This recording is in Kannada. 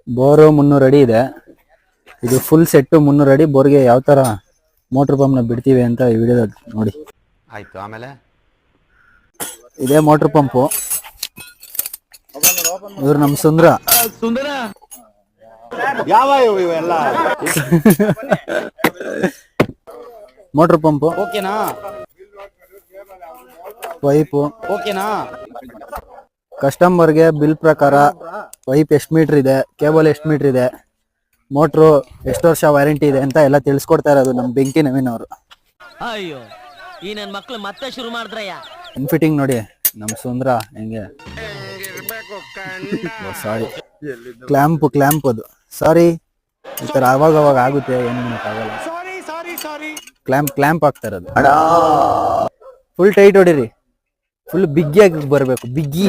ಬೋರು 300 ಅಡಿ ಇದೆ. ಇದು ಫುಲ್ ಸೆಟ್ಟು 300 ಅಡಿ ಬೋರ್ಗೆ ಯಾವ ತರ ಮೋಟರ್ ಪಂಪ್ ನ ಬಿಡ್ತೀವಿ ಅಂತ ಈ ವಿಡಿಯೋದಲ್ಲಿ ನೋಡಿ. ಆಯ್ತು, ಆಮೇಲೆ ಇದೇ ಮೋಟರ್ ಪಂಪು. ಇವ್ರು ನಮ್ ಸುಂದ್ರ ಯಾವ ಇವೆಲ್ಲ ಮೋಟರ್ ಪಂಪು, ಓಕೆನಾ, ಪೈಪು, ಓಕೆನಾ. ಕಸ್ಟಮರ್ಗೆ ಬಿಲ್ ಪ್ರಕಾರ ಪೈಪ್ ಎಷ್ಟು ಮೀಟರ್ ಇದೆ, ಕೇಬಲ್ ಎಷ್ಟು ಮೀಟರ್ ಇದೆ, ಮೋಟ್ರು ಎಷ್ಟು ವರ್ಷ ವ್ಯಾರಂಟಿ ಇದೆ ಅಂತ ಎಲ್ಲ ತಿಳಿಸ್ಕೊಡ್ತಾ ಇರೋದು ನಮ್ ಬೆಂಕಿ ನವೀನ್ ಅವರು. ಅಯ್ಯೋ ಈ ನನ್ ಮಕ್ಳು ಮತ್ತೆ ಶುರು ಮಾಡಿದ್ರಯ್ಯ. ಇನ್ಫಿಟಿಂಗ್ ನೋಡಿ ನಮ್ ಸುಂದ್ರ ಹೆಂಗೆ. ಸಾರಿ, ಕ್ಲ್ಯಾಂಪ್ ಅದು. ಸಾರಿ, ಈ ತರ ಅವಾಗ ಆಗುತ್ತೆ, ಏನ್ ಆಗಲ್ಲ. ಕ್ಲ್ಯಾಂಪ್ ಆಗ್ತಾ ಇರೋದು. ಫುಲ್ ಟೈಟ್ ಹೊಡಿರಿ, ಫುಲ್ ಬಿಗ್ಗಿಯಾಗಿ ಬರ್ಬೇಕು. ಬಿಗ್ಗಿ